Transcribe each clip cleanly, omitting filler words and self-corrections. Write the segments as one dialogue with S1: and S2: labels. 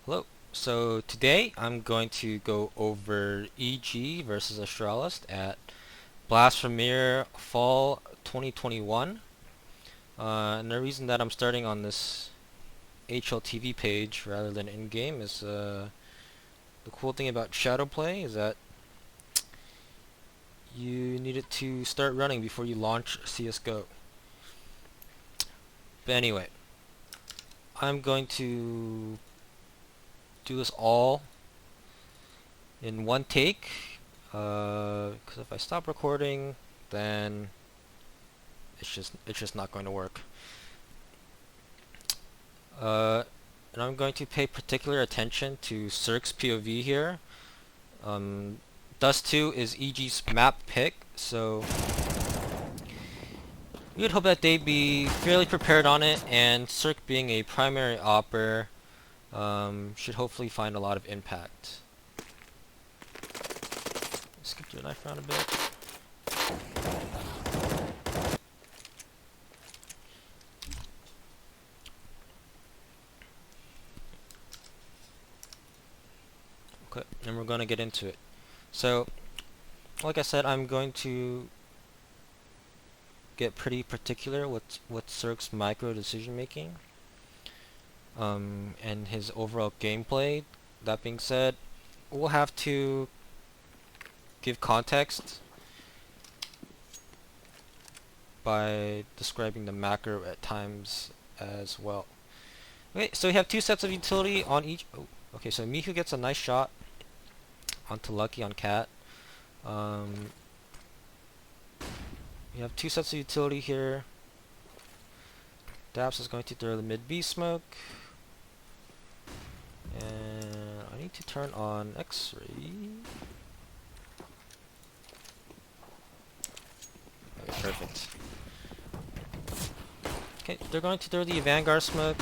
S1: Hello. So today I'm going to go over EG versus Astralis at Blast Premier Fall 2021. And the reason that I'm starting on this HLTV page rather than in-game is the cool thing about Shadow Play is that you need it to start running before you launch CSGO. But anyway, I'm going to do this all in one take. Because if I stop recording, then it's just not going to work. And I'm going to pay particular attention to Cerq's POV here. Dust 2 is EG's map pick, so we would hope that they'd be fairly prepared on it, and Cerq being a primary opper should hopefully find a lot of impact. Skip your knife around a bit. Okay, and we're going to get into it. So, like I said, I'm going to get pretty particular with Cerq's micro decision making and his overall gameplay. That being said, we'll have to give context by describing the macro at times as well. Okay, so we have two sets of utility on each. Oh, okay, so Mihu gets a nice shot onto Lucky on Cat. We have two sets of utility here. Daps is going to throw the mid B smoke. And I need to turn on X-ray. Okay, perfect. Okay, they're going to throw the Vanguard smoke.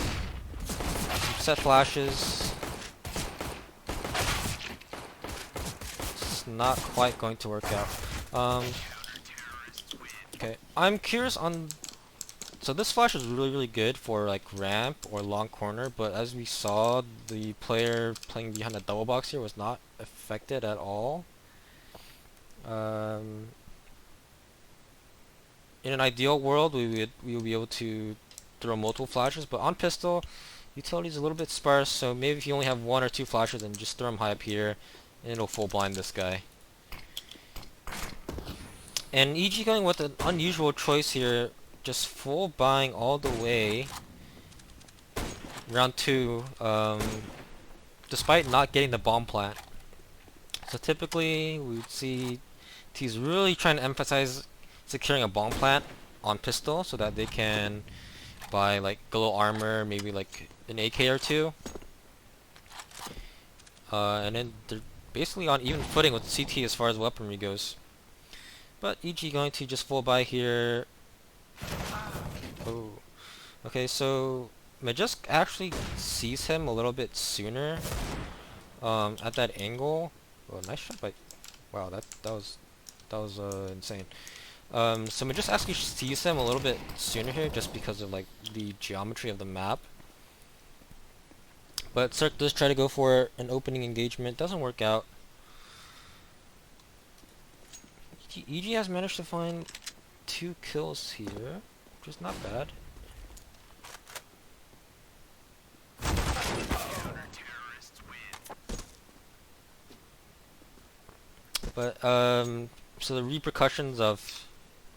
S1: Set flashes. It's not quite going to work out. Okay, I'm curious on. So this flash is really good for like ramp or long corner, but as we saw, the player playing behind the double box here was not affected at all. In an ideal world, we would be able to throw multiple flashes, but on pistol, utility is a little bit sparse. So maybe if you only have one or two flashes, then just throw them high up here, and it'll full blind this guy. And EG going with an unusual choice here, just full buying all the way round 2, despite not getting the bomb plant. So typically we would see T's really trying to emphasize securing a bomb plant on pistol so that they can buy like glow armor, maybe like an AK or two. And then they're basically on even footing with CT as far as weaponry goes. But EG going to just full buy here. Oh, okay. So Majusk actually sees him a little bit sooner. At that angle. Oh, nice shot by. Wow, that was insane. So Majusk actually sees him a little bit sooner here, just because of like the geometry of the map. But Cerq does try to go for an opening engagement. Doesn't work out. EG has managed to find 2 kills here, which is not bad. But so the repercussions of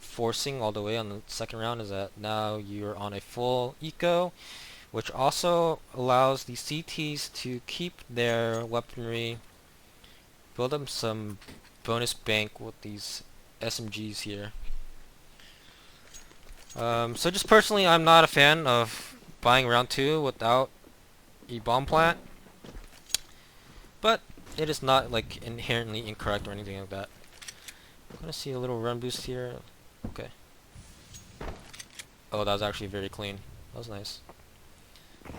S1: forcing all the way on the second round is that now you're on a full eco, which also allows the CTs to keep their weaponry, build up some bonus bank with these SMGs here. So just personally, I'm not a fan of buying round 2 without a bomb plant, but it is not like inherently incorrect or anything like that. I'm gonna see a little run boost here. Okay. Oh, that was actually very clean. That was nice. A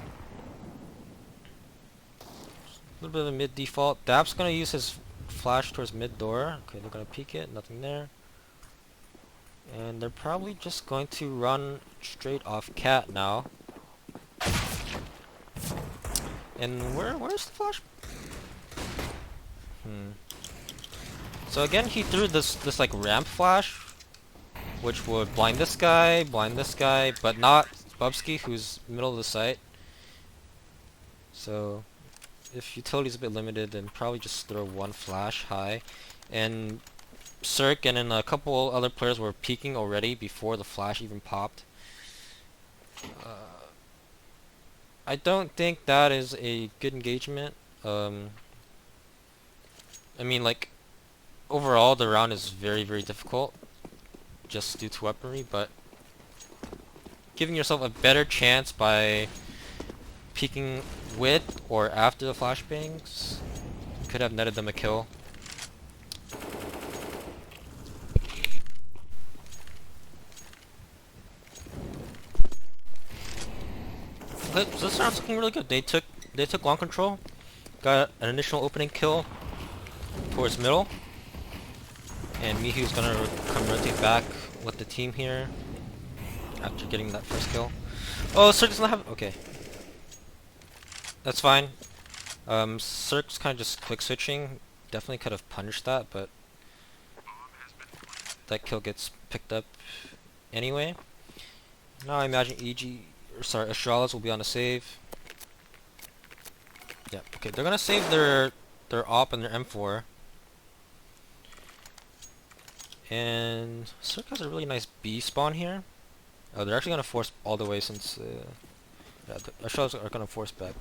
S1: little bit of a mid default. Dap's gonna use his flash towards mid door. Okay, they're gonna peek it. Nothing there. And they're probably just going to run straight off Cat now. And where's the flash? So again, he threw this like ramp flash, which would blind this guy, but not Bubsky, who's middle of the site. So if utility's a bit limited, then probably just throw one flash high. And Cerq and then a couple other players were peeking already before the flash even popped. I don't think that is a good engagement. I mean, like, overall the round is very, very difficult just due to weaponry, but giving yourself a better chance by peeking with or after the flashbangs could have netted them a kill. Okay, so this round's looking really good. They took long control, got an initial opening kill towards middle, and Mihu's gonna come rotate back with the team here after getting that first kill. Oh, Cerq does not have. Okay, that's fine. Cerq's kind of just quick switching. Definitely could have punished that, but that kill gets picked up anyway. Now I imagine Astralis will be on a save. Yeah, okay, they're gonna save their op and their M4. And Cerq has a really nice B spawn here. Oh, they're actually gonna force all the way since yeah, the Astralis are gonna force back.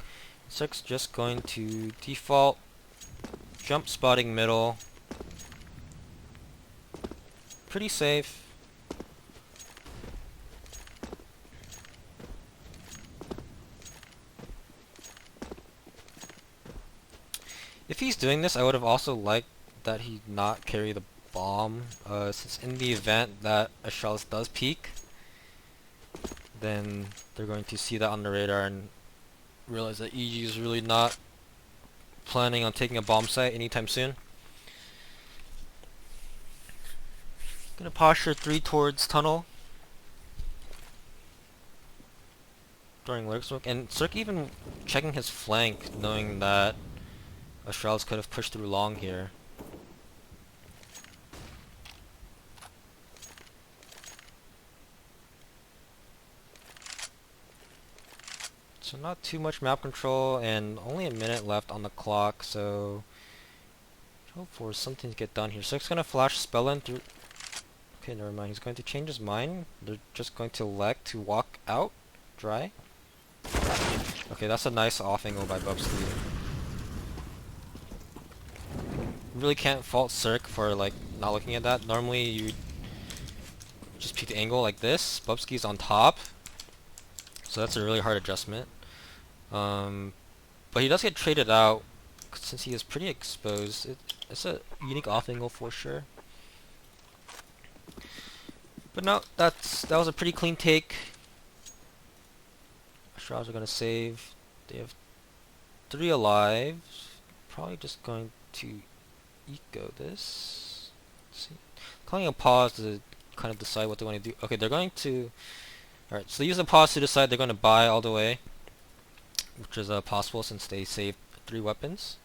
S1: Cerq's just going to default jump spotting middle. Pretty safe. If he's doing this, I would have also liked that he not carry the bomb, since in the event that Astralis does peek, then they're going to see that on the radar and realize that EG is really not planning on taking a bomb site anytime soon. Gonna posture 3 towards tunnel during lurk smoke, and Cerq even checking his flank, knowing that Astralis could have pushed through long here. So not too much map control and only a minute left on the clock, so hope for something to get done here. Cerq's gonna flash spell in through. Okay, never mind. He's going to change his mind. They're just going to elect to walk out dry. Okay, that's a nice off angle by Bubsky. Really can't fault Cerq for like not looking at that. Normally you just peek the angle like this. Bubsky's on top, so that's a really hard adjustment. But he does get traded out since he is pretty exposed. It's a unique off angle for sure. But no, that was a pretty clean take. Astralis are gonna save. They have 3 alive. Probably just going to eco this. Let's see. Calling a pause to kind of decide what they want to do. Okay, they're going to. Alright, so they use the pause to decide they're going to buy all the way, which is possible since they saved 3 weapons.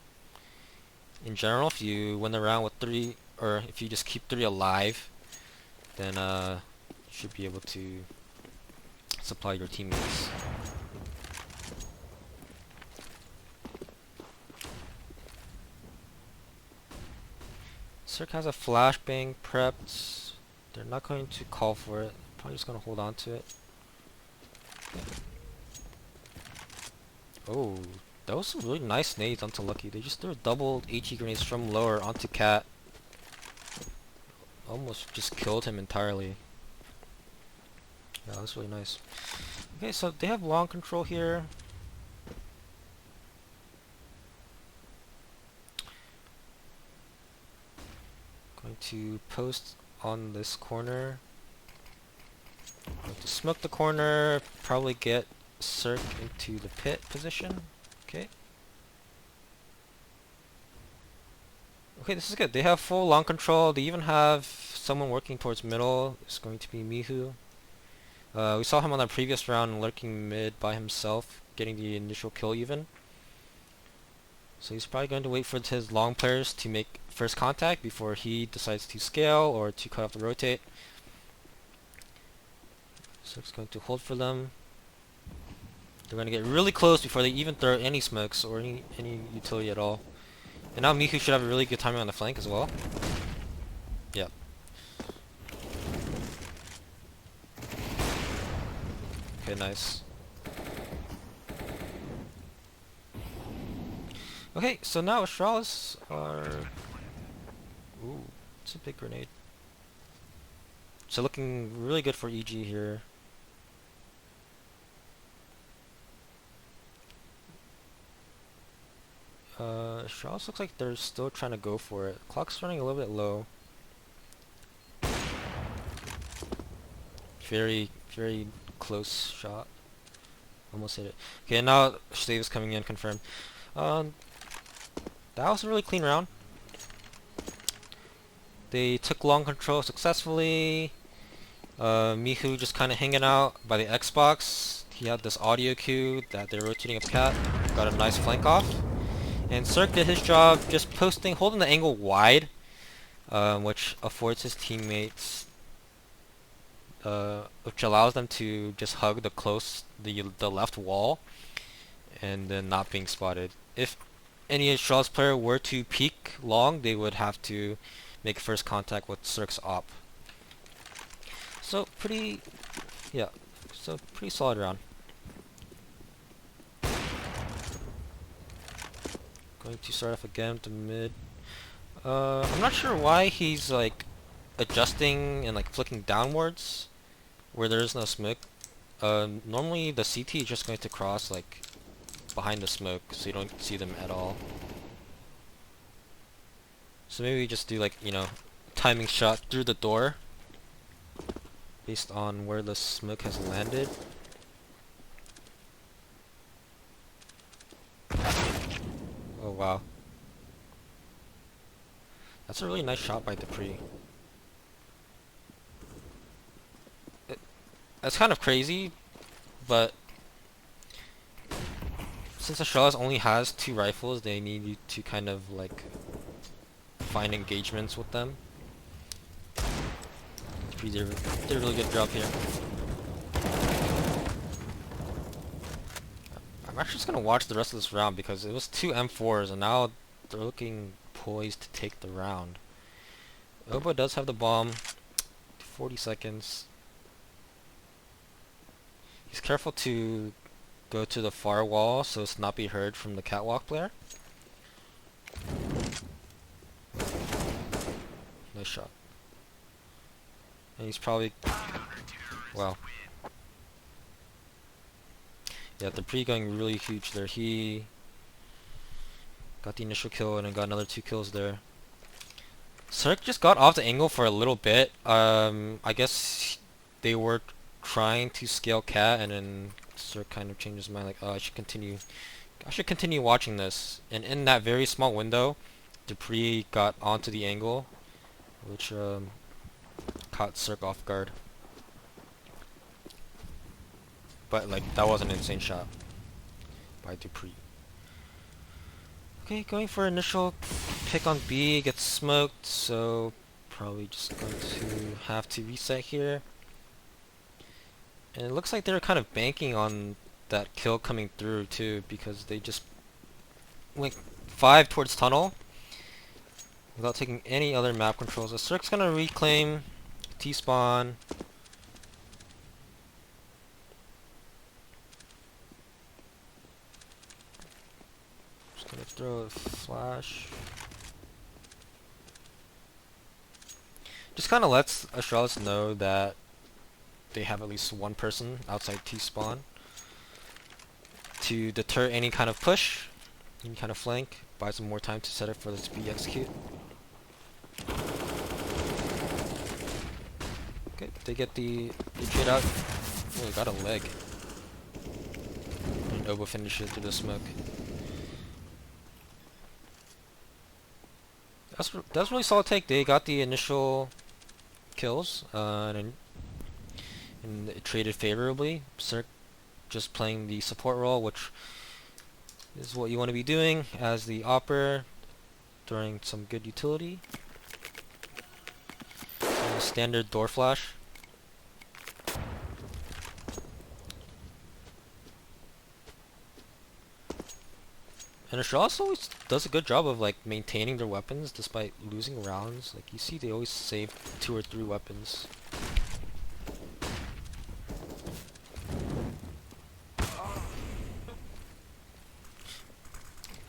S1: In general, if you win the round with 3, or if you just keep 3 alive, then you should be able to supply your teammates. Cerq has a flashbang prepped. They're not going to call for it. Probably just going to hold on to it. Oh, that was some really nice nades onto Lucky. They just threw double HE grenades from lower onto Cat. Almost just killed him entirely. Yeah, that was really nice. Okay, so they have long control here. Going to post on this corner. Going to smoke the corner, probably get Cerq into the pit position. Okay. Okay, this is good. They have full long control. They even have someone working towards middle. It's going to be Mihu. We saw him on the previous round lurking mid by himself, getting the initial kill even. So he's probably going to wait for his long players to make first contact before he decides to scale or to cut off the rotate. So it's going to hold for them. They're going to get really close before they even throw any smokes or any utility at all. And now Miku should have a really good timing on the flank as well. Yep. Okay, nice. Okay, so now Astralis are... Ooh, it's a big grenade. So looking really good for EG here. Astralis looks like they're still trying to go for it. Clock's running a little bit low. Very, very close shot. Almost hit it. Okay, now Save is coming in, confirmed. That was a really clean round. They took long control successfully. Mihu just kind of hanging out by the Xbox. He had this audio cue that they're rotating up cat. Got a nice flank off. And Cerq did his job just posting, holding the angle wide, which affords his teammates, which allows them to just hug the left wall, and then not being spotted. If any Astralis player were to peek long, they would have to make first contact with Cerq's op. So pretty solid round. Going to start off again with the mid. I'm not sure why he's like adjusting and like flicking downwards where there is no smoke. Normally the CT is just going to cross like behind the smoke, so you don't see them at all. So maybe we just do like, you know, timing shot through the door based on where the smoke has landed. Oh wow. That's a really nice shot by Dupree. That's kind of crazy, but since Astralis only has 2 rifles, they need you to kind of like find engagements with them. Dupree did a really good job here. I'm actually just gonna watch the rest of this round because it was 2 M4s and now they're looking poised to take the round. Oba does have the bomb. 40 seconds. He's careful to go to the far wall so as to not be heard from the catwalk player. Nice shot. And he's probably... Wow. Yeah, the pre going really huge there. He got the initial kill and then got another 2 kills there. Cerq just got off the angle for a little bit. I guess they were trying to scale cat, and then Cerq kind of changed his mind, like, oh, I should continue watching this. And in that very small window, Dupree got onto the angle, which caught Cerq off guard. But like that was an insane shot by Dupree. Okay, going for initial pick on B, gets smoked, so probably just going to have to reset here. And it looks like they're kind of banking on that kill coming through too, because they just went 5 towards tunnel without taking any other map controls. So Cerq's gonna reclaim T-spawn. Just gonna throw a flash. Just kind of lets Astralis know that they have at least 1 person outside T-spawn to deter any kind of push, any kind of flank, buy some more time to set up for this to be execute. Okay, they get the trade out. Oh, they got a leg. And Oba finishes it through the smoke. That's really solid take. They got the initial kills, and it traded favorably. Cerq just playing the support role, which This is what you want to be doing as the opera during some good utility. And a standard door flash. And Astralis always does a good job of like maintaining their weapons despite losing rounds. Like you see, they always save 2 or 3 weapons.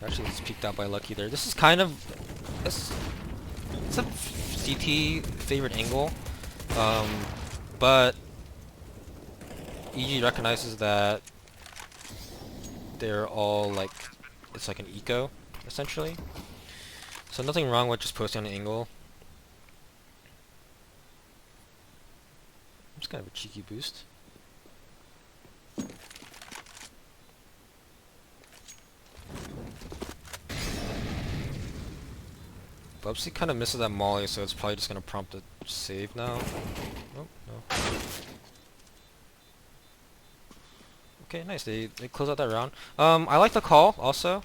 S1: Actually, it's peeked out by Lucky there. This is kind of it's a CT favorite angle, but EG recognizes that they're all like it's like an eco essentially. So nothing wrong with just posting on an angle. Just kind of a cheeky boost. Bubsy kind of misses that molly, so it's probably just gonna prompt a save now. Nope, no. Okay, nice. They close out that round. I like the call also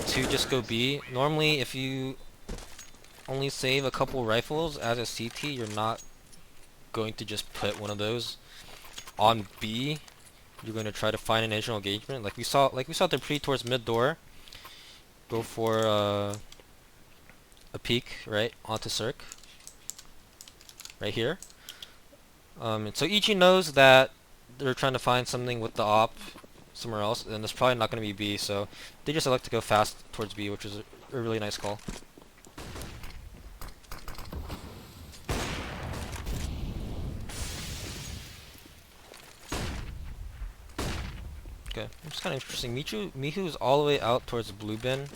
S1: to just go B. Normally, if you only save a couple rifles as a CT, you're not going to just put one of those on B. You're going to try to find an initial engagement, like we saw the pre towards mid door. Go for a peek right onto Cerq, right here. And so EG knows that they're trying to find something with the op somewhere else, and it's probably not going to be B, so they just elect to go fast towards B, which is a really nice call. Okay, it's kind of interesting. Mihu's all the way out towards the blue bin.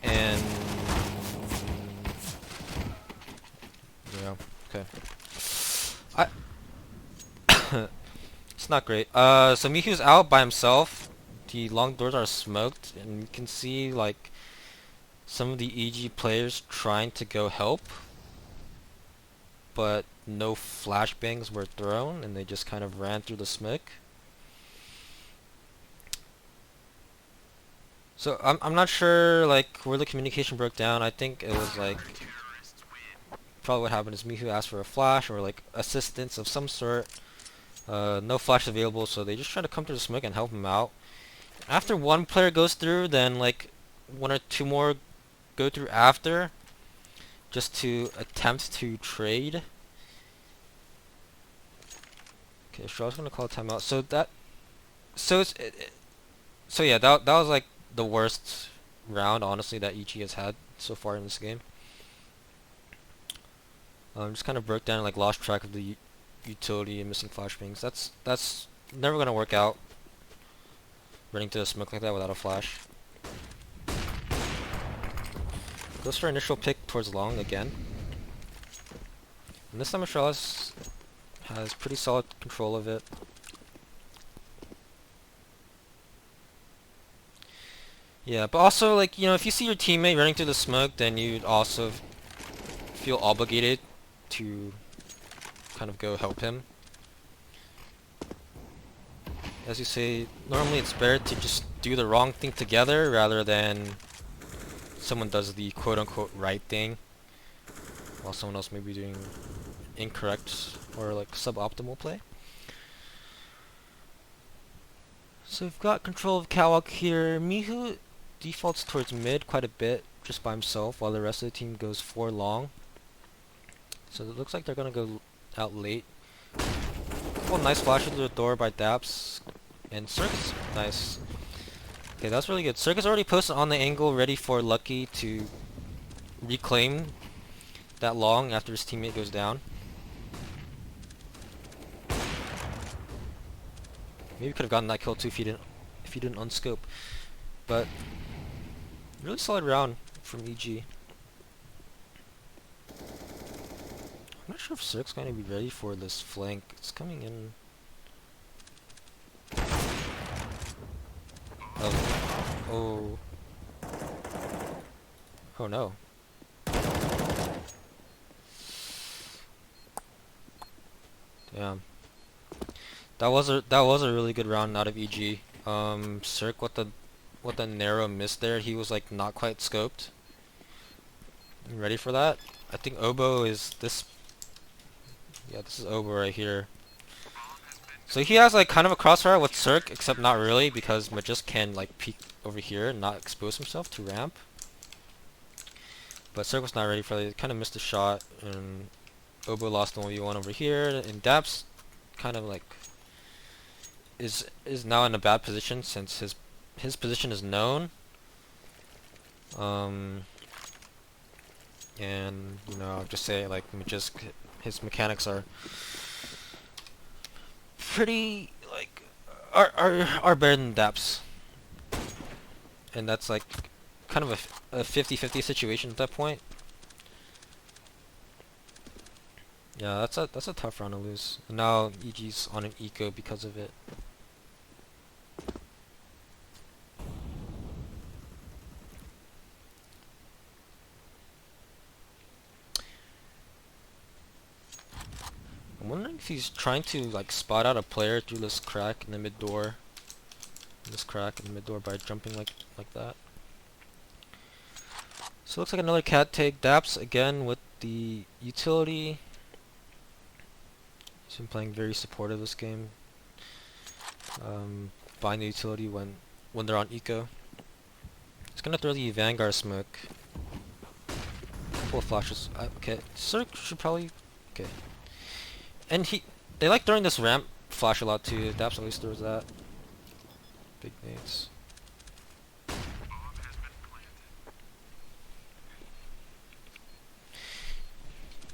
S1: And yeah, okay. It's not great. So Mihu's out by himself. The long doors are smoked, and you can see like some of the EG players trying to go help, but no flashbangs were thrown, and they just kind of ran through the smoke. So I'm not sure like where the communication broke down. I think it was like probably what happened is Mihu asked for a flash or like assistance of some sort. No flash available, so they just try to come through the smoke and help him out. After one player goes through, then like 1 or 2 more go through after, just to attempt to trade. Okay, sure. I was gonna call a timeout. So yeah, that was like the worst round, honestly, that EG has had so far in this game. Just kind of broke down and like lost track of the utility and missing flashbangs. That's never gonna work out. Running to the smoke like that without a flash. Goes for initial pick towards long again. And this time Astralis has pretty solid control of it. Yeah, but also like, you know, if you see your teammate running through the smoke, then you'd also feel obligated to kind of go help him. As you say, normally it's better to just do the wrong thing together rather than someone does the quote-unquote right thing while someone else may be doing incorrect or like suboptimal play. So we've got control of Catwalk here. Mihu defaults towards mid quite a bit just by himself while the rest of the team goes 4 long. So it looks like they're gonna go out late. Couple nice flashes through the door by Daps. And Cerq is nice. Okay, that's really good. Cerq is already posted on the angle, ready for Lucky to reclaim that long after his teammate goes down. Maybe could have gotten that kill too if he didn't unscope. But really solid round from EG. I'm not sure if Cerq's going to be ready for this flank. It's coming in. Oh. Oh no. Damn. That was a really good round out of EG. Cerq with the narrow miss there. He was like not quite scoped. You ready for that? I think Obo is this. Yeah, this is Obo right here. So he has like kind of a crossfire with Cerq, except not really because Majus can like peek over here and not expose himself to ramp. But Cerq was not ready for it. He kind of missed a shot, and Obo lost the 1v1 over here. And Daps kind of like is now in a bad position since his position is known. And you know, I'll just say like Majus, his mechanics are pretty like are better than Daps, and that's like kind of a 50-50 situation at that point. Yeah, that's a tough round to lose. And now EG's on an eco because of it. I'm wondering if he's trying to like spot out a player through this crack in the mid door. This crack in the mid door by jumping like that. So it looks like another cat take. Daps again with the utility. He's been playing very supportive this game. Buying the utility when they're on eco. He's gonna throw the Vanguard smoke. Couple of flashes. Okay, Cerq should probably. Okay, and they like throwing this ramp flash a lot too. Daps always throws that. Big nades.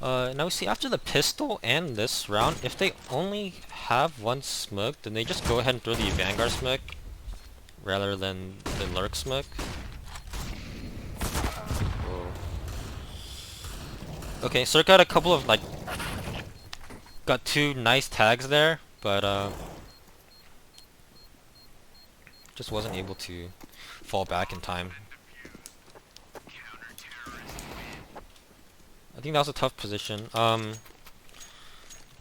S1: Now we see after the pistol and this round, if they only have one smoke, then they just go ahead and throw the Vanguard smoke rather than the Lurk smoke. Whoa. Okay, Cerq got a couple of like got two nice tags there, but just wasn't able to fall back in time. I think that was a tough position.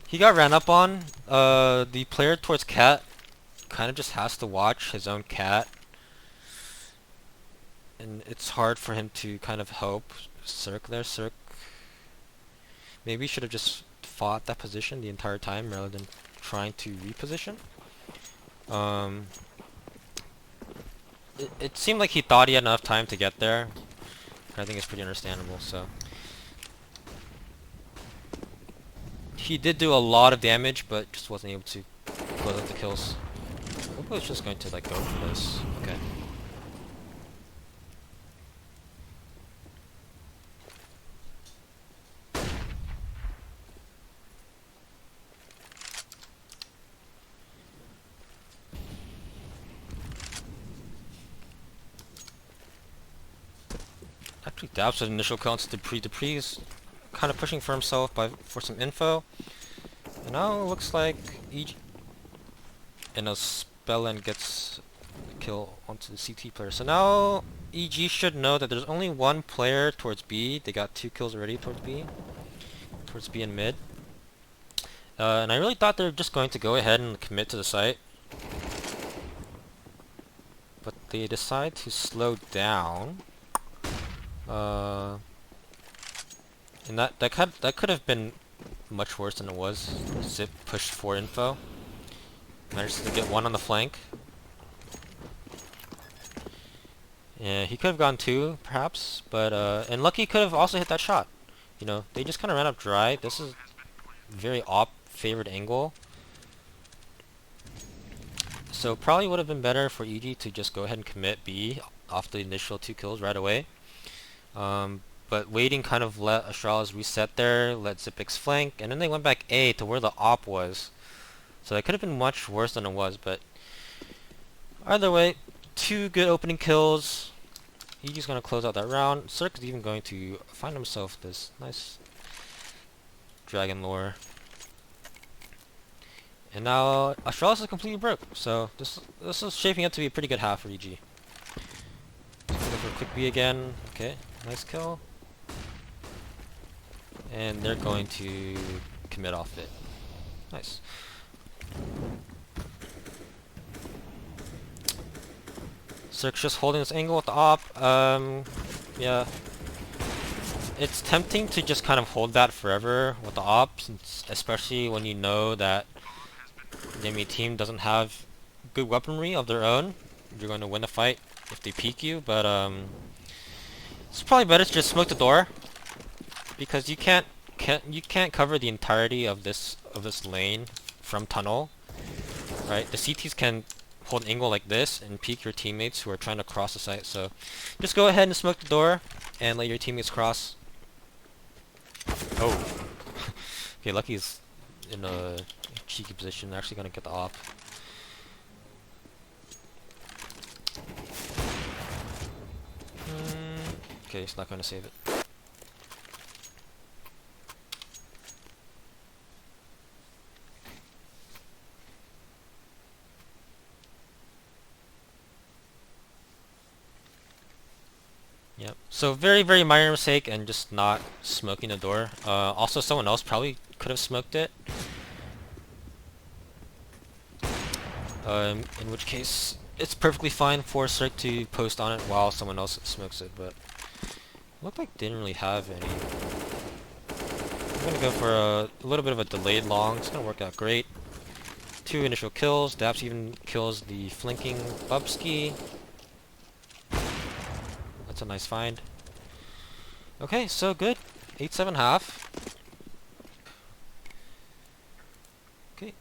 S1: He got ran up on. The player towards cat kind of just has to watch his own cat, and it's hard for him to kind of help Cerq there. Cerq maybe should have just fought that position the entire time rather than trying to reposition. It seemed like he thought he had enough time to get there. I think it's pretty understandable. So he did do a lot of damage, but just wasn't able to close out the kills. Obo is just going to like go for this. Okay. Actually, Dabs with initial kill into Dupree. Dupree is kind of pushing for himself for some info. And now it looks like EG and a Spellend gets a kill onto the CT player. So now EG should know that there's only one player towards B. They got 2 kills already towards B and mid. And I really thought they were just going to go ahead and commit to the site, but they decide to slow down. And that could have been much worse than it was. Zip pushed for info. Managed to get one on the flank. Yeah, he could have gone 2, perhaps, but and Lucky could have also hit that shot. You know, they just kind of ran up dry. This is very op-favored angle. So probably would have been better for EG to just go ahead and commit B off the initial 2 kills right away. But waiting kind of let Astralis reset there, let Zipix flank, and then they went back A to where the op was. So that could have been much worse than it was, but either way, 2 good opening kills. EG's going to close out that round. Cerq is even going to find himself this nice dragon lore. And now Astralis is completely broke, so this is shaping up to be a pretty good half for EG. Go for a quick B again. Okay, nice kill. And they're going to commit off it. Nice. Cerq's just holding this angle with the op. Yeah. It's tempting to just kind of hold that forever with the op, especially when you know that the enemy team doesn't have good weaponry of their own. You're going to win the fight if they peek you, but it's probably better to just smoke the door because you can't cover the entirety of this lane from tunnel, right? The CTs can hold an angle like this and peek your teammates who are trying to cross the site. So just go ahead and smoke the door and let your teammates cross. Oh, okay. Lucky he's in a cheeky position. Actually gonna get the op. Okay, he's not gonna save it. Yep. So very, very minor mistake and just not smoking the door. Also, someone else probably could have smoked it. In which case, it's perfectly fine for Cerq to post on it while someone else smokes it, but looked like they didn't really have any. I'm gonna go for a little bit of a delayed long. It's gonna work out great. 2 initial kills. Daps even kills the flanking Bubski. That's a nice find. Okay, so good. 8-7 half. Okay.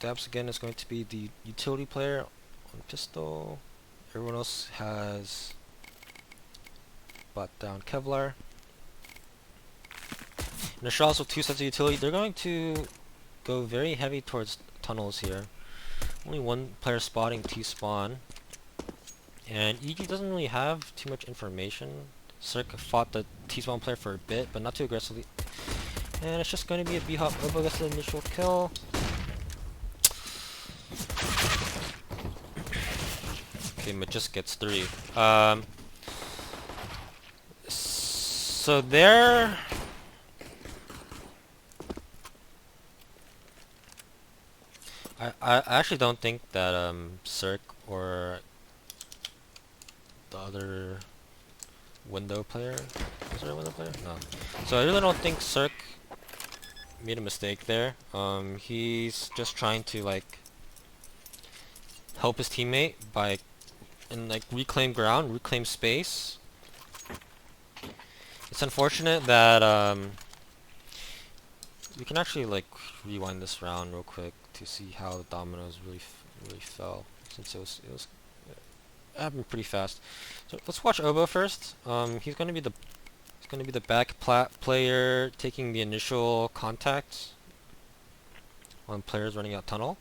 S1: Daps again is going to be the utility player on pistol. Everyone else has bought down Kevlar. And the Astralis with 2 sets of utility. They're going to go very heavy towards tunnels here. Only 1 player spotting T-spawn. And EG doesn't really have too much information. Cerq fought the T-spawn player for a bit, but not too aggressively. And it's just going to be a B-hop. Obo gets the initial kill. Okay, Majus gets 3. So there... I actually don't think that Cerq or the other window player, is there a window player? No. So I really don't think Cerq made a mistake there. He's just trying to like help his teammate by like reclaim ground, reclaim space. It's unfortunate that we can actually like rewind this round real quick to see how the dominoes really fell, since it was happened pretty fast. So let's watch Obo first. He's gonna be the back player taking the initial contact on players running out tunnel.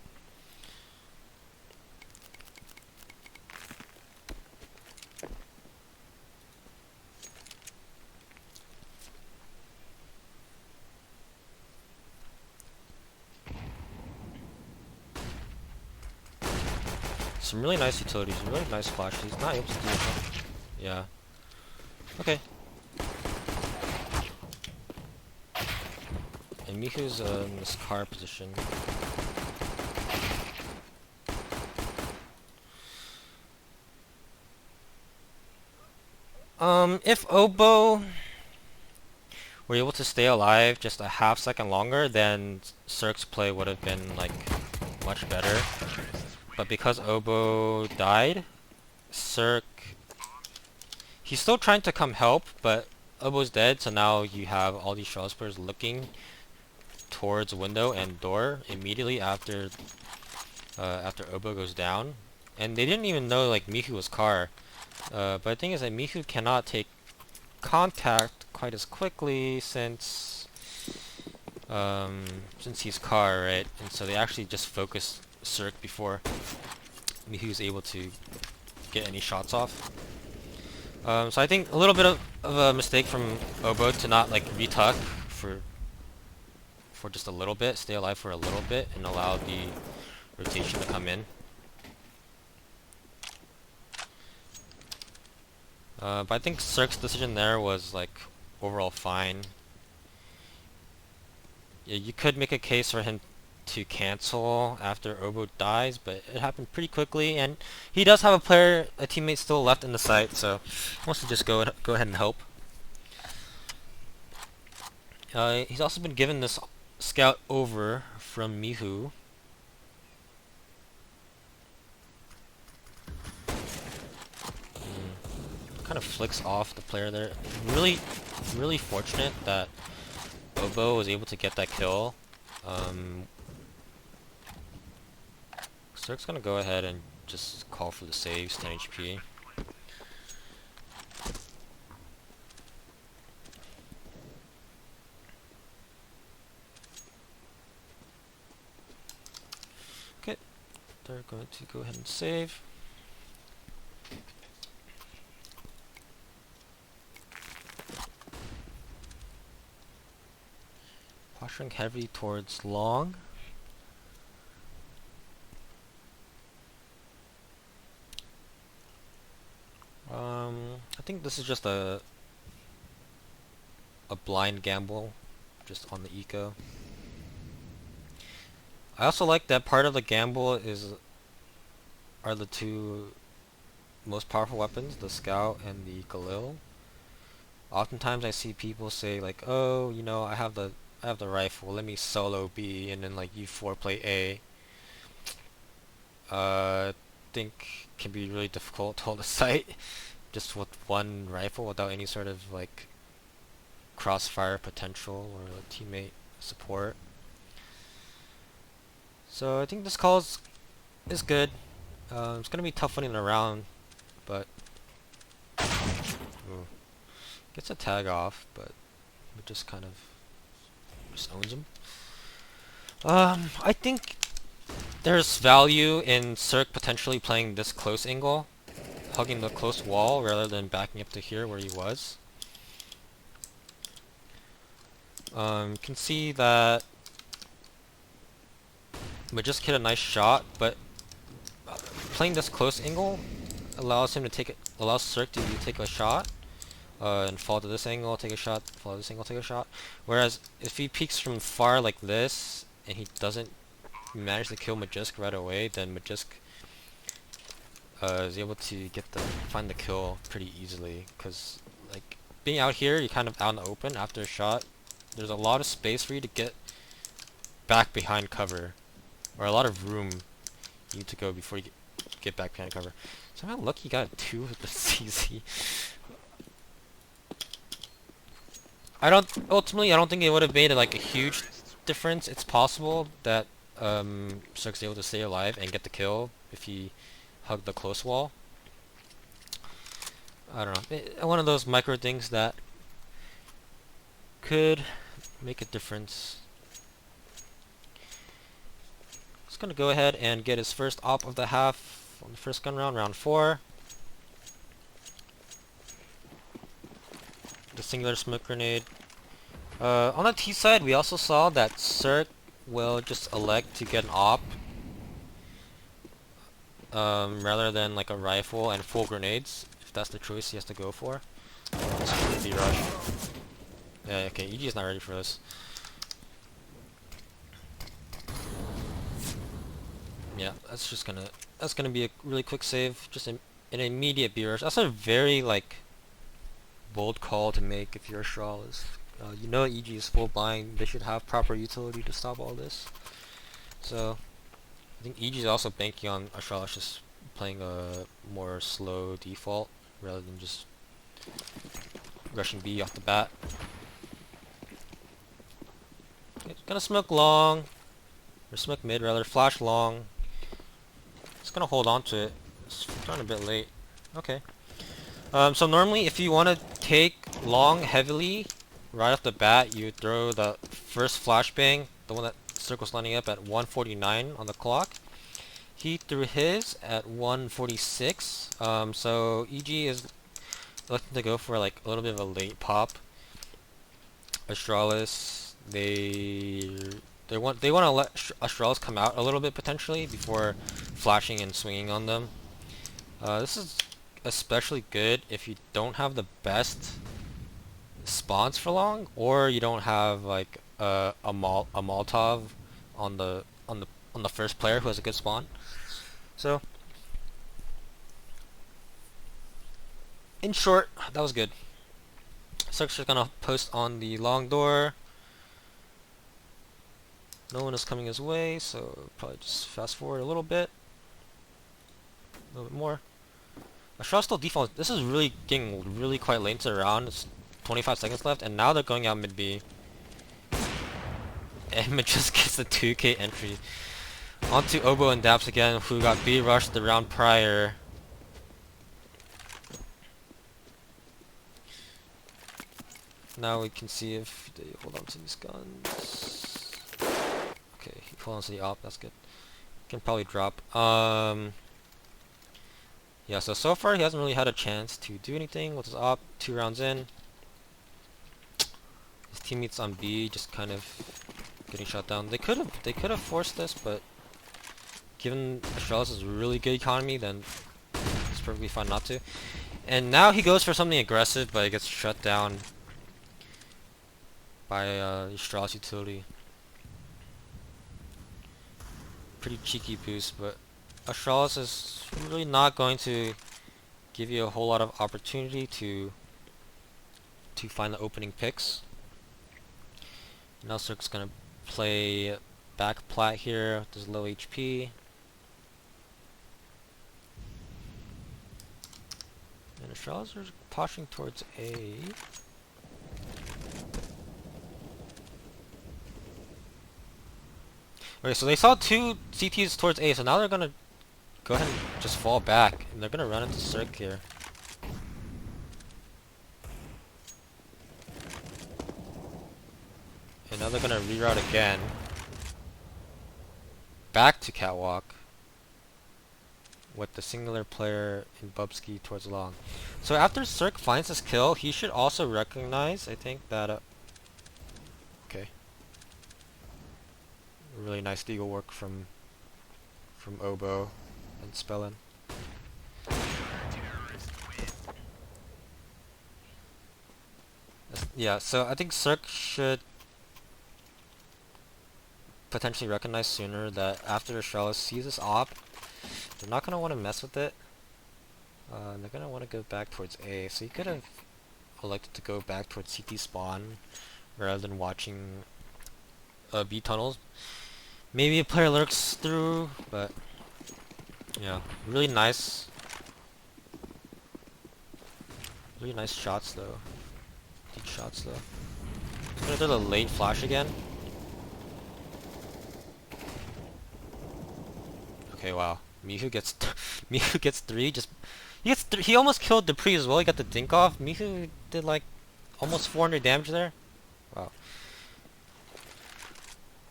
S1: Some really nice utilities, really nice flash. He's not able to do it. Yeah. Okay. And Mihu's in this car position. If Obo were able to stay alive just a half second longer, then Cerq's play would have been like much better. But because Obo died, Cerq, he's still trying to come help, but Obo's dead, so now you have all these Astralis players looking towards window and door immediately after Obo goes down. And they didn't even know like Mihu was car. But the thing is that Mihu cannot take contact quite as quickly since he's car, right? And so they actually just focused Cerq before Mihu's able to get any shots off. So I think a little bit of a mistake from Obo to not like retuck for just a little bit, stay alive for a little bit, and allow the rotation to come in. But I think Cerq's decision there was like overall fine. Yeah, you could make a case for him to cancel after Obo dies, but it happened pretty quickly, and he does have a teammate still left in the site, so he wants to just go ahead and help. He's also been given this scout over from Mihu. Kind of flicks off the player there. Really fortunate that Obo was able to get that kill. Cerq's gonna go ahead and just call for the saves, 10 HP. Okay, they're going to go ahead and save. Posturing heavy towards long. I think this is just a blind gamble, just on the eco. I also like that part of the gamble are the two most powerful weapons, the Scout and the Galil. Oftentimes I see people say like, oh, you know, I have the rifle, let me solo B, and then like you 4 play A. I think can be really difficult to hold a sight just with one rifle without any sort of like crossfire potential or like, teammate support. So I think this call is good. It's gonna be tough winning the round, but ooh, gets a tag off, but it just kind of just owns him. I think there's value in Cerq potentially playing this close angle, hugging the close wall rather than backing up to here where he was. You can see that Majisk hit a nice shot, but playing this close angle allows Cerq to take a shot, and fall to this angle, take a shot, fall to this angle, take a shot. Whereas if he peeks from far like this, and he doesn't manage to kill Majisk right away, then Majisk is able to find the kill pretty easily. Cause like being out here, you're kind of out in the open after a shot. There's a lot of space for you to get back behind cover, or a lot of room you need to go before you get back behind cover. Somehow Lucky got a 2 with the CZ. I don't think it would have made like a huge difference. It's possible that Cerq's able to stay alive and get the kill if he hugged the close wall. I don't know. One of those micro things that could make a difference. He's gonna go ahead and get his first op of the half on the first gun round, round 4. The singular smoke grenade. On the T side, we also saw that Cerq will just elect to get an op rather than like a rifle and full grenades, if that's the choice he has to go for. B-rush. Yeah, okay, EG is not ready for this. Yeah, that's gonna be a really quick save, just an immediate B-rush. That's a very like bold call to make if you're Astralis. You know EG is full blind, they should have proper utility to stop all this. So I think EG is also banking on Astralis just playing a more slow default rather than just rushing B off the bat. It's gonna smoke long, or smoke mid rather, flash long. It's gonna hold on to it. It's starting a bit late. Okay. So normally if you want to take long heavily right off the bat, you throw the first flashbang, the one that Cerq's lining up at 149 on the clock. He threw his at 146. So EG is looking to go for like a little bit of a late pop. Astralis, they want to let Astralis come out a little bit potentially before flashing and swinging on them. This is especially good if you don't have the best spawns for long, or you don't have like a Molotov on the on the first player who has a good spawn. So in short, that was good. Cerq's just gonna post on the long door. No one is coming his way, so probably just fast forward a little bit more. Astralis still default. This is really getting really quite late into the round. It's 25 seconds left, and now they're going out mid B. And it just gets a 2k entry. Onto Obo and Daps again, who got B rushed the round prior. Now we can see if they hold on to these guns. Okay, he hold on to the op, that's good. Can probably drop. Yeah, so far he hasn't really had a chance to do anything with his op. 2 rounds in. His teammates on B just kind of getting shot down. They could have forced this, but given Astralis' really good economy, then it's perfectly fine not to. And now he goes for something aggressive, but it gets shut down by Astralis utility. Pretty cheeky boost, but Astralis is really not going to give you a whole lot of opportunity to find the opening picks. Now Cerq's gonna play back plat here with his low HP. And Astralis are pushing towards A. Okay, so they saw 2 CTs towards A, so now they're gonna go ahead and just fall back, and they're gonna run into Cerq here. And now they're gonna reroute again. Back to Catwalk. With the singular player in Bubsky towards long. So after Cerq finds his kill, he should also recognize, I think, that okay. Really nice deagle work from Obo and Spellin. Yeah, so I think Cerq should potentially recognize sooner that after Astralis sees this op, they're not gonna want to mess with it. They're gonna want to go back towards A. So you could have elected to go back towards CT spawn rather than watching B tunnels. Maybe a player lurks through, but yeah, really nice shots though. Deep shots though. I'm gonna do the late flash again. Okay, wow. Mihu gets Mihu gets 3. He almost killed Dupree as well. He got the dink off. Mihu did like almost 400 damage there. Wow.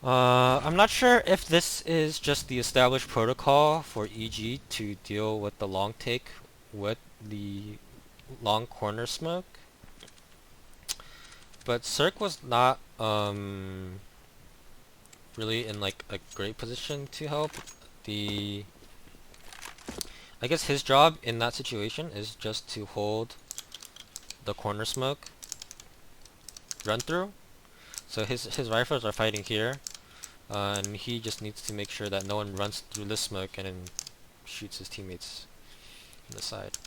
S1: I'm not sure if this is just the established protocol for EG to deal with the long take with the long corner smoke, but Cerq was not really in like a great position to help. I guess his job in that situation is just to hold the corner smoke run through. So his rifles are fighting here, and he just needs to make sure that no one runs through this smoke and then shoots his teammates on the side.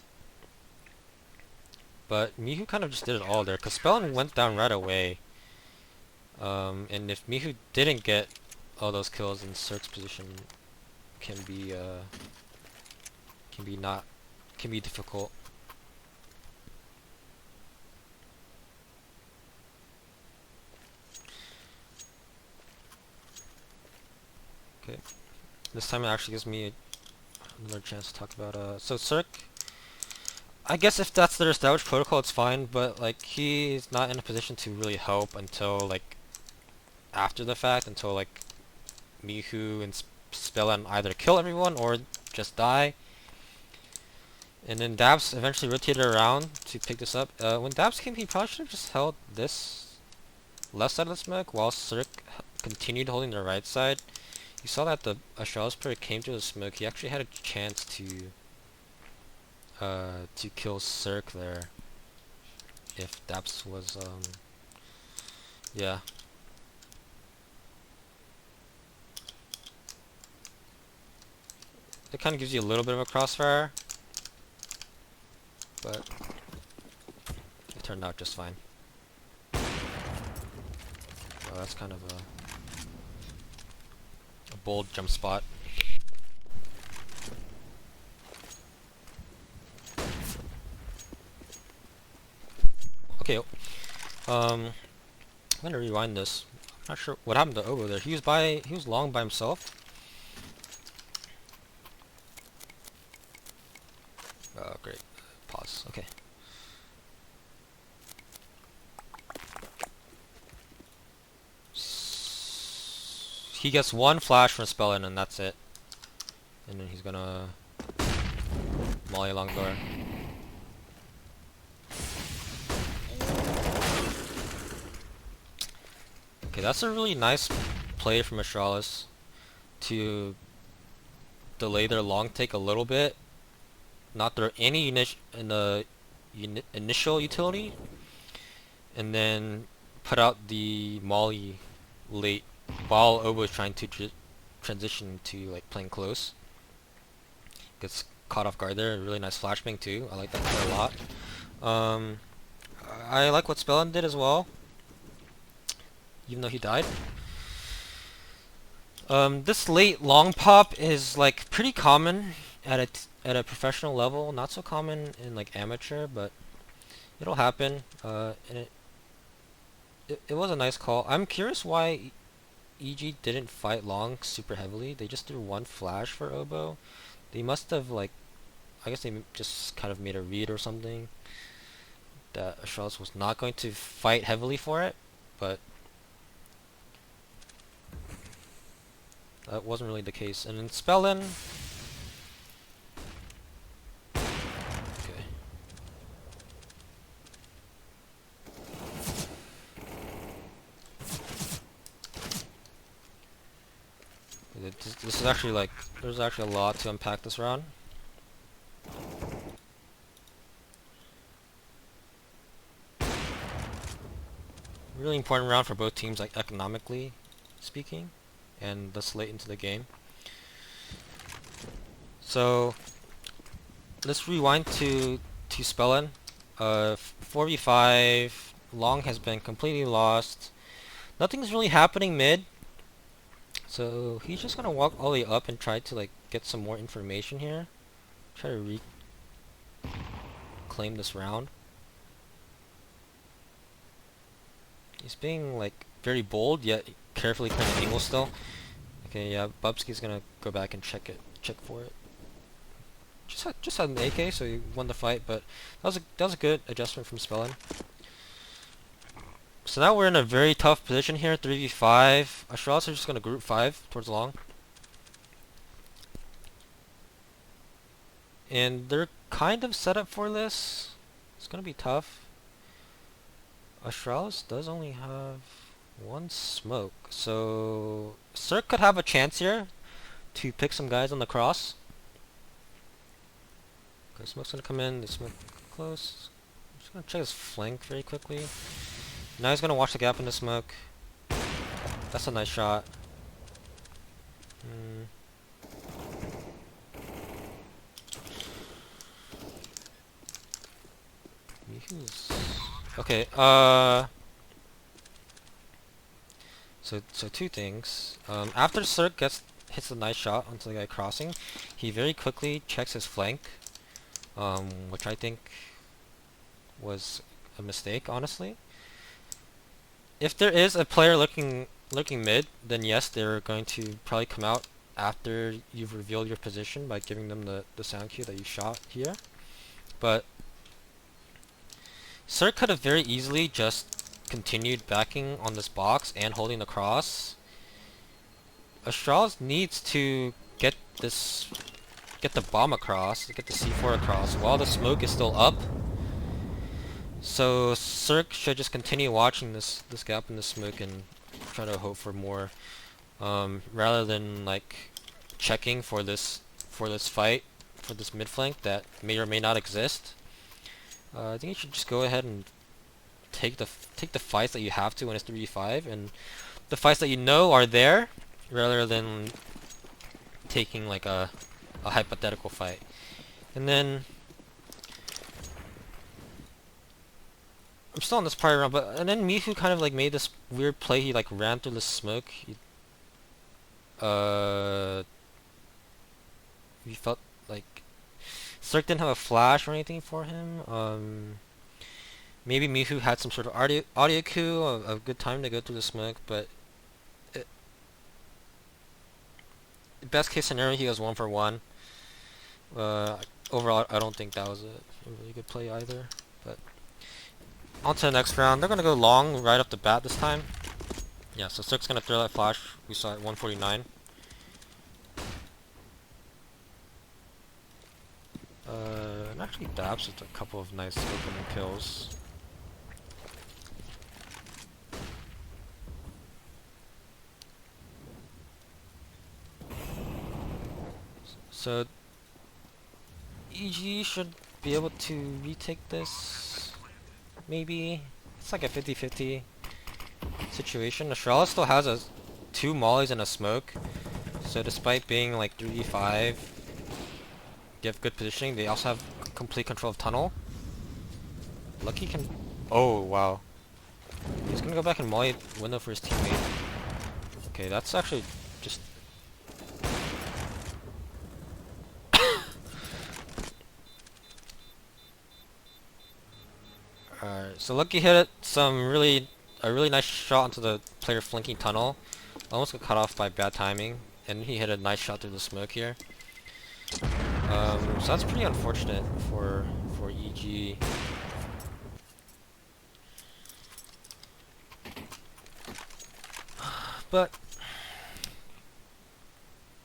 S1: But Mihu kind of just did it all there, because Spellin went down right away. And if Mihu didn't get all those kills, then Cerq's position can be difficult. Okay, this time it actually gives me another chance to talk about so Cerq, I guess if that's their established protocol, it's fine, but like he's not in a position to really help until like after the fact, until like Mihu and Spellin either kill everyone or just die. And then Dabs eventually rotated around to pick this up. When Dabs came, he probably should have just held this left side of the smoke while Cerq continued holding the right side. You saw that the Astralis player came through the smoke. He actually had a chance to kill Cerq there if Daps was yeah. it kind of gives you a little bit of a crossfire, but it turned out just fine. Well, that's kind of a bold jump spot. Okay, I'm gonna rewind this. I'm not sure what happened to Obo there. He was long by himself. Oh, great. Pause. Okay. He gets one flash from Spellin and that's it. And then he's gonna molly along door. Okay, that's a really nice play from Astralis to delay their long take a little bit, not throw any initial utility, and then put out the molly late while Obo is trying to transition to like playing close. Gets caught off guard there. Really nice flashbang too. I like that play a lot. I like what Spellin did as well, even though he died. This late long pop is like pretty common at a professional level. Not so common in like amateur, but it'll happen. And it was a nice call. I'm curious why EG didn't fight long super heavily. They just threw one flash for Obo. They must have like, I guess they just kind of made a read or something that Astralis was not going to fight heavily for it, but that wasn't really the case. And then Spellin, okay. This is actually like, there's actually a lot to unpack this round. Really important round for both teams, like economically speaking, and thus late into the game. So let's rewind to Spellin. 4v5, long has been completely lost. Nothing's really happening mid. So he's just gonna walk all the way up and try to like get some more information here. Try to reclaim this round. He's being like very bold yet carefully playing the angle still. Okay, yeah, Bubsky's gonna go back and check for it. Just had an AK, so he won the fight, but that was a good adjustment from Spellin. So now we're in a very tough position here, 3v5. Astralis are just gonna group 5 towards long. And they're kind of set up for this. It's gonna be tough. Astralis does only have one smoke, so Cerq could have a chance here to pick some guys on the cross. Okay, smoke's gonna come in, the smoke close. I'm just gonna check his flank very quickly. Now he's gonna watch the gap in the smoke. That's a nice shot. Okay, so two things. After Cerq hits a nice shot onto the guy crossing, he very quickly checks his flank, which I think was a mistake, honestly. If there is a player lurking mid, then yes, they're going to probably come out after you've revealed your position by giving them the sound cue that you shot here. But Cerq could have very easily just continued backing on this box and holding the cross. Astralis needs to get the bomb across, to get the C4 across while the smoke is still up. So Cerq should just continue watching this gap in the smoke and try to hope for more, rather than like checking for this fight, for this mid flank that may or may not exist. I think you should just go ahead and take the fights that you have to when it's 3v5, and the fights that you know are there, rather than taking like a a hypothetical fight. And then I'm still on this part around, but and then Mihu kind of like made this weird play. He like ran through the smoke. Uh, he felt like Cerq didn't have a flash or anything for him. Maybe Mihu had some sort of audio coup, a good time to go through the smoke, but it, best case scenario, he goes 1-for-1. Overall, I don't think that was a really good play either. But on to the next round. They're gonna go long right off the bat this time. Yeah, so Cerq's gonna throw that flash. We saw it 149. And actually dabs with a couple of nice opening kills. So EG should be able to retake this. Maybe it's like a 50-50 situation. Astralis still has 2 mollies and a smoke. So despite being like 3v5, they have good positioning. They also have complete control of tunnel. Lucky can... Oh, wow. He's gonna go back and molly window for his teammate. Okay, that's actually just... Alright, so Lucky hit a really nice shot into the player flanking tunnel. Almost got cut off by bad timing. And he hit a nice shot through the smoke here. So that's pretty unfortunate for EG. But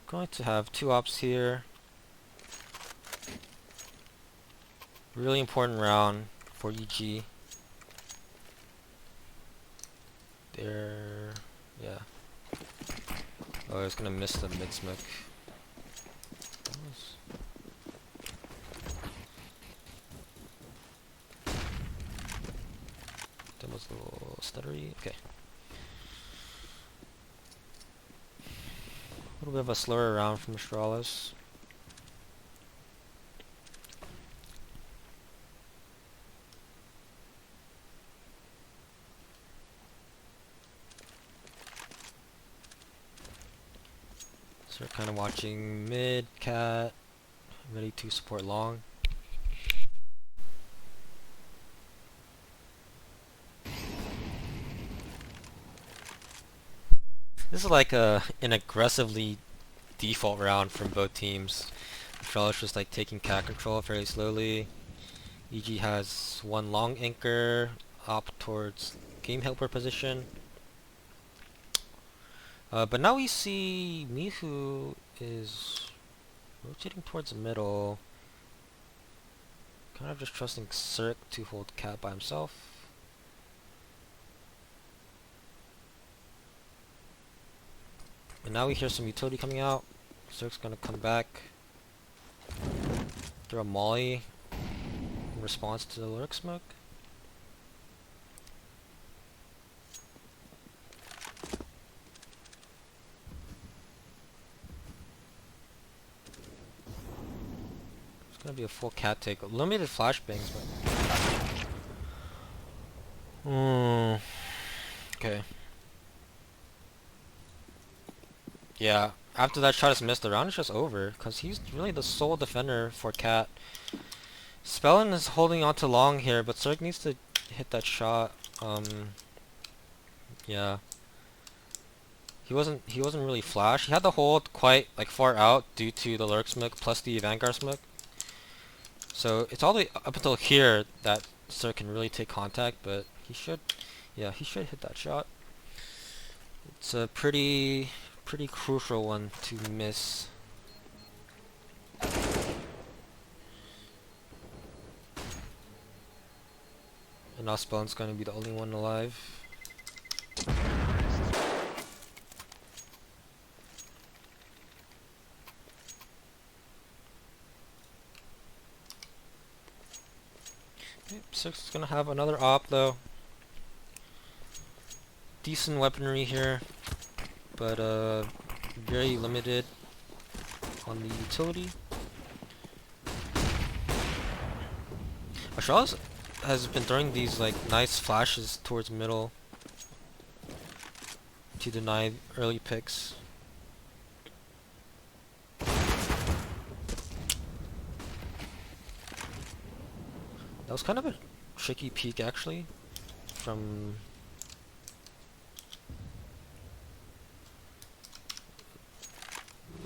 S1: going to have 2 ops here. Really important round for EG. Yeah. Oh, I was gonna miss the mid smoke. That was a little stuttery. Okay. A little bit of a slower round from Astralis. So we're kind of watching mid, cat, ready to support long. This is like an aggressively default round from both teams. Astralis just like taking cat control fairly slowly. EG has 1 long anchor, opt towards game helper position. But now we see Mihu is rotating towards the middle. Kind of just trusting Cerq to hold cat by himself. And now we hear some utility coming out. Cerq's gonna come back. Throw a molly in response to the lurk smoke. It's gonna be a full cat take. Limited flashbangs, but... Okay. Yeah, after that shot is missed, the round is just over, because he's really the sole defender for cat. Spellin is holding on to long here, but Cerq needs to hit that shot. Yeah. He wasn't really flash. He had to hold quite like far out due to the lurk smoke plus the vanguard smoke. So it's all the way up until here that Cerq can really take contact, but he should hit that shot. It's a pretty crucial one to miss. And now Spellin's going to be the only one alive. Okay, Cerq's going to have another op though. Decent weaponry here, but very limited on the utility. Astralis has been throwing these like nice flashes towards middle to deny early picks. That was kind of a tricky peek actually from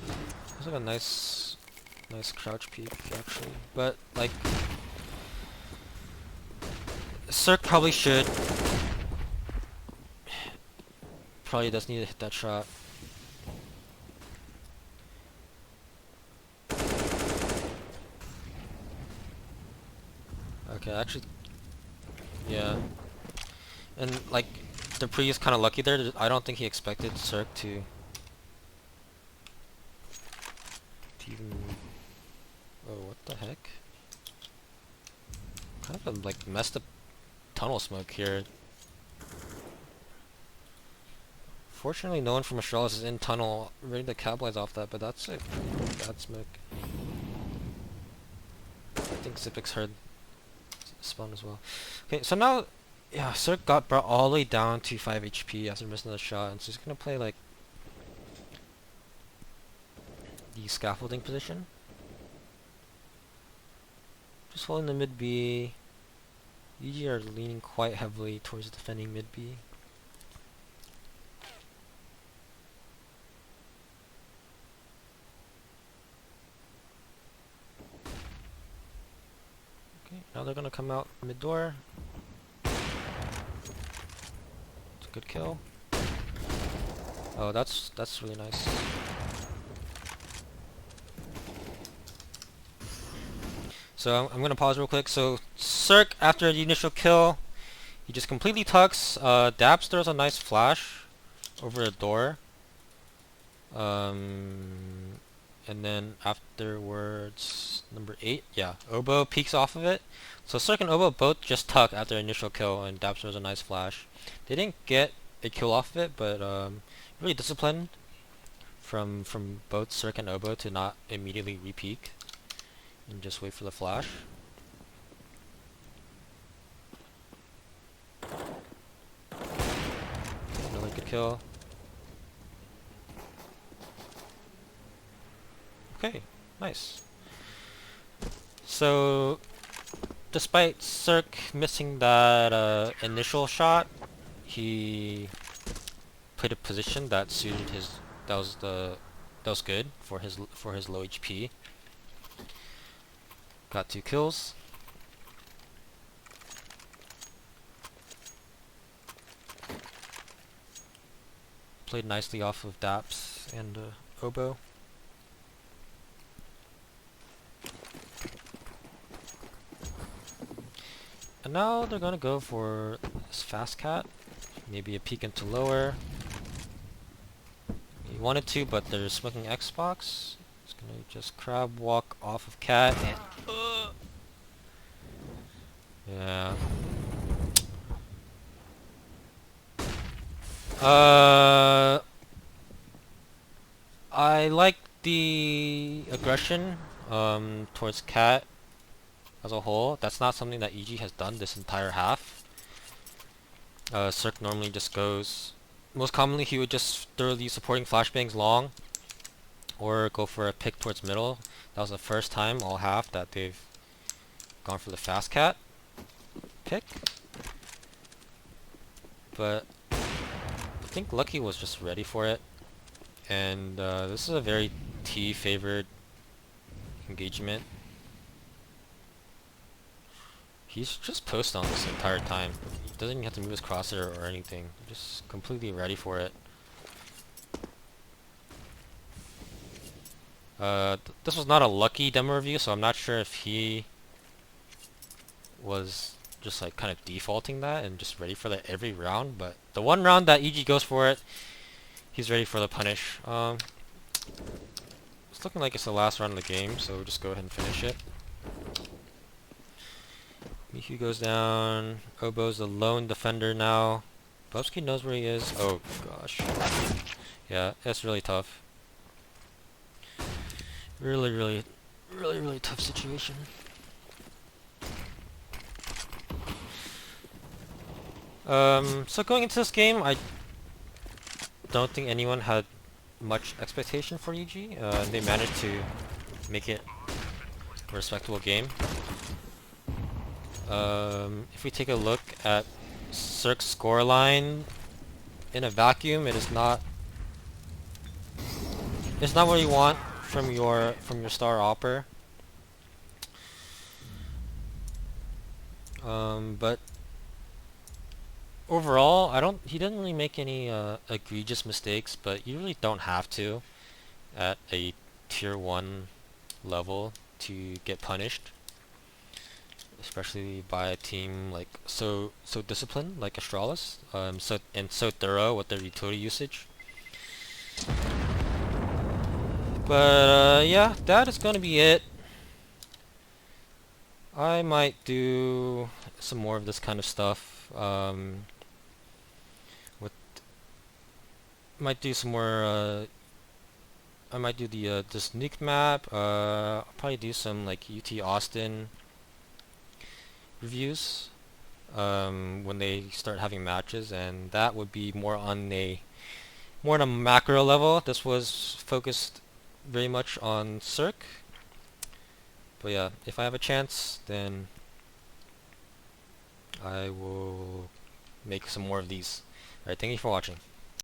S1: it was like a nice crouch peek actually, but like Cerq probably does need to hit that shot. Okay, actually, yeah, and like the pre is kind of lucky there. I don't think he expected Cerq to even. Oh, what the heck? Kind of a like messed up tunnel smoke here. Fortunately, no one from Astralis is in tunnel, ready to capitalize off that, but that's a bad smoke. I think Zipix heard spawn as well. Okay, so now, yeah, Cerq got brought all the way down to 5 HP after missing the shot, and so he's gonna play like the scaffolding position. Just holding the mid B. EG are leaning quite heavily towards defending mid B. Okay, now they're gonna come out mid door. It's a good kill. Oh, that's really nice. So I'm gonna pause real quick. So Cerq, after the initial kill, he just completely tucks. Daps throws a nice flash over the door. And then afterwards, number 8, yeah, Oboe peeks off of it. So Cerq and Oboe both just tuck after initial kill, and Daps throws a nice flash. They didn't get a kill off of it, but really disciplined from both Cerq and Oboe to not immediately re-peek and just wait for the flash. Another good kill. Okay, nice. So, despite Cerq missing that initial shot, he played a position that suited his. That was good for his low HP. Got 2 kills. Played nicely off of Daps and Oboe. And now they're gonna go for this fast cat. Maybe a peek into lower. He wanted to, but they're smoking Xbox. He's gonna just crab walk off of cat and yeah. I like the aggression towards cat as a whole. That's not something that EG has done this entire half. Cerq normally just goes. Most commonly, he would just throw these supporting flashbangs long, or go for a pick towards middle. That was the first time all half that they've gone for the fast cat pick. But I think Lucky was just ready for it, and this is a very T favored engagement. He's just post on this entire time. He doesn't even have to move his crosshair or anything. Just completely ready for it. This was not a Lucky demo review, so I'm not sure if he was just like kind of defaulting that and just ready for that every round. But the one round that EG goes for it, he's ready for the punish. It's looking like it's the last round of the game, so we'll just go ahead and finish it. Miku goes down. Oboe's the lone defender now. Bubsky knows where he is. Oh gosh. Yeah, that's really tough. Really tough situation. So going into this game, I don't think anyone had much expectation for EG. They managed to make it a respectable game. If we take a look at Cerq's scoreline in a vacuum, it's not what you want from your star opper. But overall, he didn't really make any egregious mistakes, but you really don't have to at a tier 1 level to get punished, especially by a team like so disciplined like Astralis, so thorough with their utility usage. But yeah, that is gonna be it. I might do some more of this kind of stuff. With might do some more. I might do the sneak map. I'll probably do some like UT Austin reviews when they start having matches, and that would be more on a macro level. This was focused very much on Cerq. But yeah, if I have a chance, then I will make some more of these. Alright, thank you for watching.